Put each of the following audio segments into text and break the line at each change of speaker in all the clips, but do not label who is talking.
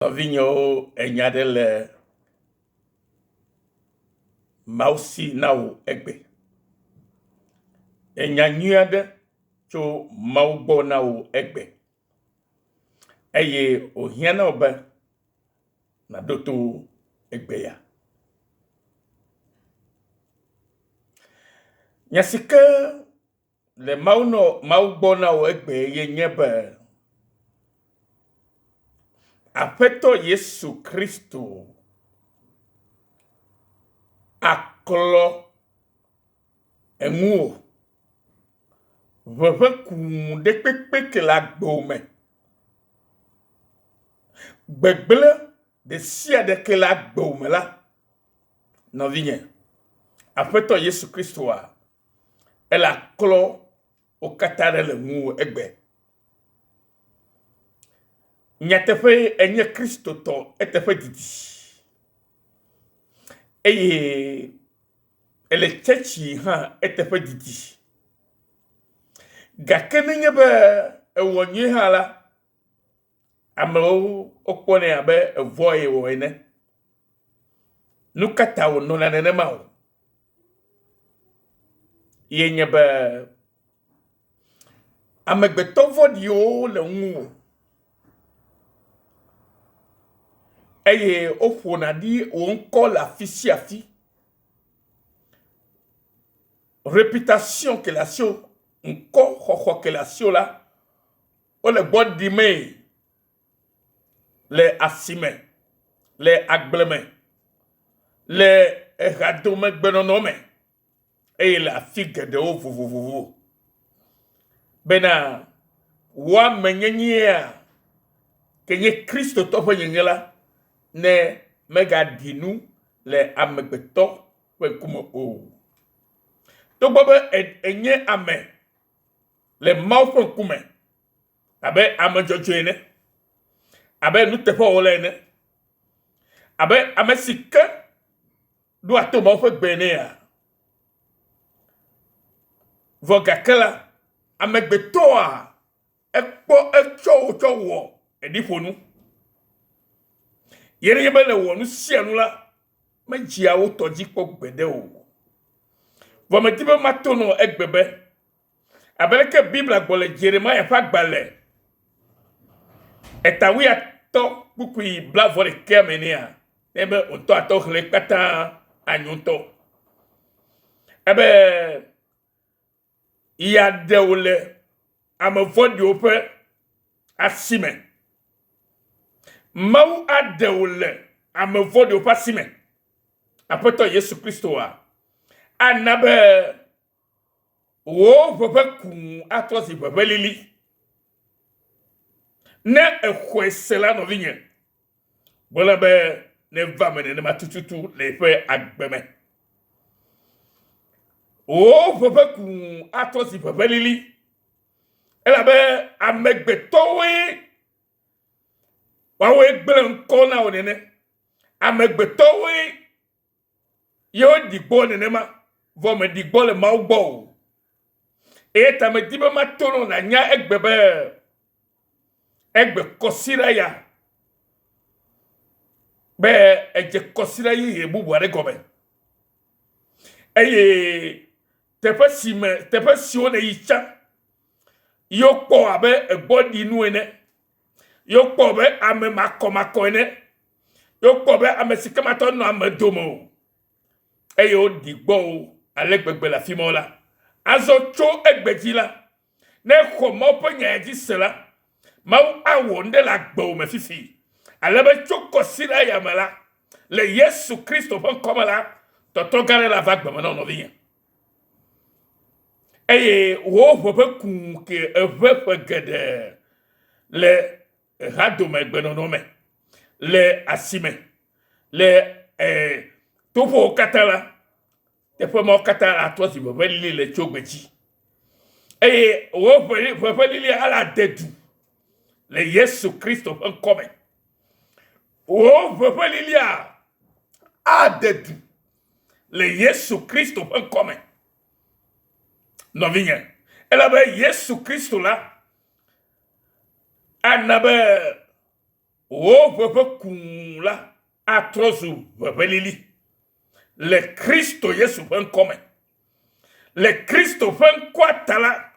Nɔvinyewo enya ɖe le mausi na wo egbe. Enya nyui aɖe tso Mawu gbɔ na wo egbe. Eye wòhiã na wo be naɖo to egbe ya. Nya si ke le Mawu gbɔ na wo egbe ye nye be Aƒetɔ Yesu Kristo aklɔ eŋuwo ʋeʋẽ kũu ɖe kpekpe ke le agbewo me. Gbegblẽ ɖe sia ɖe ke le agbewo me la, nɔvinye, Aƒetɔ Yesu Kristoa ele aklɔ wo katã ɖe le ŋuwo egbe. Nyateƒe enye Kristotɔ eteƒe didi. Eye ele tsetsi hã eteƒe didi. Gake nenye be ewɔ nyui hã la, amewo wokpɔnɛ abe evɔ ye wɔ ene. Nu ka ta wònɔna nenema o? Ye nye be amegbetɔ vɔ̃ɖiwo le ŋuwò. Eye woƒona ɖi wò ŋkɔ le afi sia afi. Réputation ke le asiwò, ŋkɔ xɔxɔ ke le asiwò la, wole gbɔ ɖimee le asime, le agbleme, le ehadomegbenɔnɔ me, eye le afi geɖewo vovovovo. Bena woame nyenyea ke nye Kristotɔ ƒe nyenye la, ne megaɖi nu le amegbetɔ ƒe ŋkume o. Togbɔ be enye ame le Mawu ƒe ŋkume abe ame dzɔdzɔe ene, abe nuteƒewɔla ene, abe ame si ke ɖoa to Mawu ƒe gbe enea. Vɔ gake la, amegbetɔa etsɔ wo tsɔ wɔ eɖiƒonu. Yenye be le wɔ nu sia nu la, medzia wo tɔ dzi kpɔ gbeɖe o. Vɔ medi be mato nɔ egbe be, abe leke Biblia gbɔ le Jeremia ƒe agbalẽ etawuiatɔ kpukpui blavɔ-ɖekea me nea, ne be ŋutɔ atɔ xlẽ kpatã anyo ŋutɔ. Ebe yeaɖewo le ame vɔ̃ɖiwo ƒe asime. Mawu aɖewo le ame vɔ̃ɖiwo ƒe asime. Aƒetɔ Yesu Kristoa ana be wò ʋeʋẽ kũu atrɔ zi ʋeʋẽ lili. Ne exɔe se la nɔvinye, gblɔ be ne va me nenema tututu le eƒe agbe me. Wò ʋeʋẽ kũu atrɔ zi ʋeʋẽ lili. Elabe amegbetɔwoe woawoe gblẽ ŋkɔ na wo nene. Amegbetɔwoe yewo ɖi gbɔ nenema, vɔ me ɖi gbɔ le Mawu gbɔ o. Eye ta medi be mato nɔ nanya egbe be egbe kɔsiɖa ya, be edze kɔsiɖa yeye bubu aɖe gɔme. Eye teƒe siwo ne yi tsã, yewo kpɔ abe egbɔ ɖi nu ene. Yewo kpɔ be ame makɔmakɔ ene. Yewo kpɔ be ame si ke matɔ nɔ ame dome o. Eye woɖi gbɔ wo ale gbegbe le afi ma la. Azɔ tso egbe dzi la, ne xɔ Mawu ƒe nya dzi se la, Mawu awɔ nu ɖe le agbewò me fifi. Ale be tso kɔsiɖa ya me la, le Yesu Kristo ƒe ŋkɔme la, tɔtɔ gã aɖe la va gbeme na nɔvinye. Eye wò ʋeʋẽ kũu ke eʋẽ ƒe geɖe le hadomegbenɔnɔ me, le asime, le toƒewo katã la, teƒe mawo katã la atrɔ zi ʋeʋẽ lili le tso gbe dzi. Eye wò ʋeʋẽ lili ala de du le Yesu Kristo ƒe ŋkɔme. Wò ʋeʋẽ lilia ade du le Yesu Kristo ƒe ŋkɔme. Nɔvinye, elabe Yesu Kristo la ana be o pepe kula atrozu bebelili le Christo Yesu pen come le Christo pen kwatala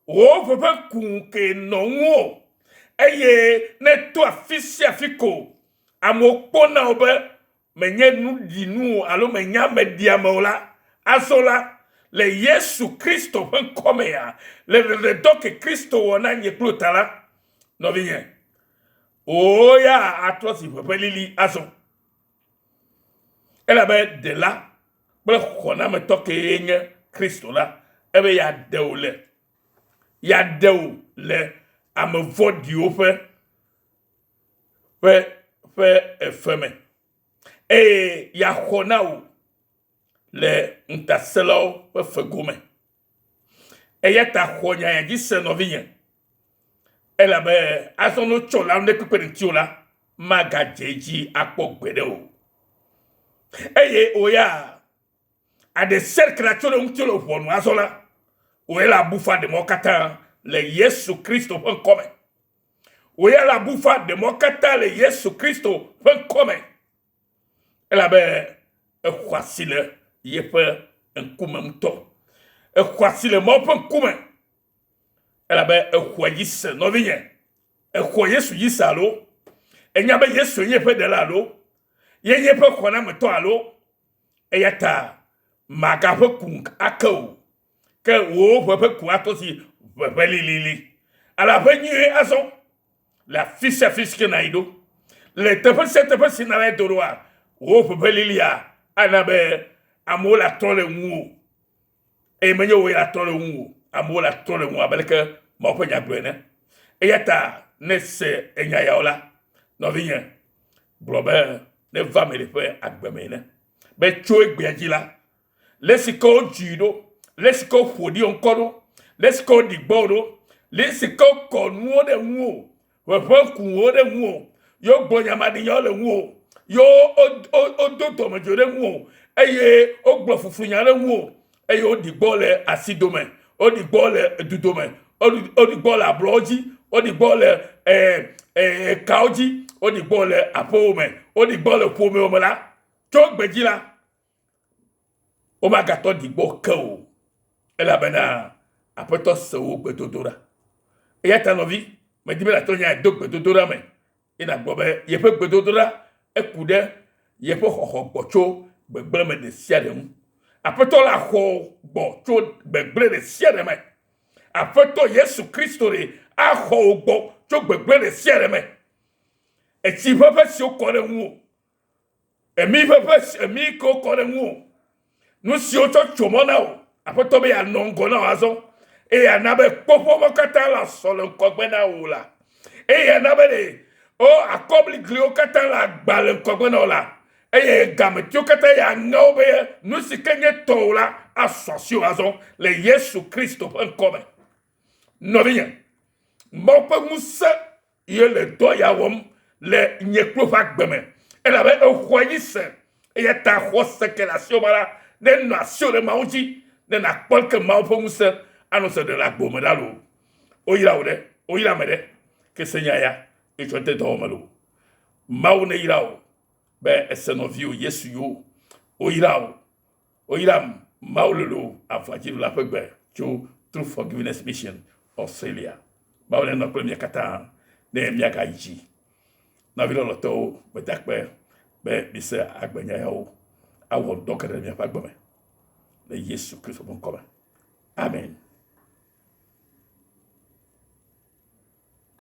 o pepe kunke nonwo eye ne to afisi afiko amokpona obe menye nu dinu alo menya mediamola asola le Yesu Christo pen come ya le doke Christo wona nyeklotala no vinye oh ya atrosi pepelili aso elle avait de là pour qu'on me toque Christo là ebe ya deule le à me vodi au fait ferme et ya khona le ntaselo fait gome et ya ta khonya ya gise no vinye elle avait à son chola on est là magajeji akpogbede o eye oya a de seule créature untilo ponu asola oya la boufa de mokata le Yesu Christo pen come oya la boufa de mokata le Yesu Christo pen come elle avait kwasi le yepe enkumemto kwasi le mo pen come elle avait kwayis no vinye Yesu yisalo enyabe Yesu yepe de la lo ye pe kona meto alo eyata maga pe kun akau ke wo pe kun atosi pe lili ala pe nyi aso la fils que naido le tepe sinale doroa wo pe lili ya anabe amola tole nwu e menyo we la tole nwu amola tole nwu abelke mo pe nyagbene eyata nese enya yaola no vinye blober ne va me le faire agbemene be cho egbeji la lesiko jido lesiko fodi onkodo lesiko digbodo lesiko konuo de nwo we fa kunwo de nwo yo gbonya madi yo le nwo yo ododo mejo de nwo eye ogbo fufu nya le nwo eye odigbo le asidome odigbo le dudome odigbo le abroji odigbo le kaoji odigbo le apome odigbo le pome omala to gbeji la o ma gato digbo ko ela bena apeto so gbedodora eyata novi me dibe la tonya do gbedodora me ina gbobe ye pe gbedodora ekude ye pe hoho gbocho gbegble me de siadem apeto la ho gbocho gbegble de siadem apeto Yesu Christo re a ho gbo cho gbegble de siadem e ti papa si o kore nwo emi papa emi ko kore nwo no si o cho chomona o apeto be ya nongo na azo e ya na be popo makata la solo nkogbe na ola e ya na be de o akobli glio kata la gbale nkogbe na ola e ye game tio kata ya no be no si kenye tola asosio azo le Yesu Christo nkome no bien mo pe musa ye le do ya wom le nyeklo fa gbeme elle avait croyisse et ya ta xosse que la siomala ne nation de maoji ne na pol que ma po musa annonce de la bomedalo o ira mede que seigneur ya et tu te domalo maune irao be esenoviu Yesu yo o ira maululu afaji la pegbe to True Forgiveness Mission Australia maune no premier kata ne miaka ichi na vilo loto betakbe be bise agbenya yawo awo dokere mi afagbeme le Yesu Kristo bon koma amen.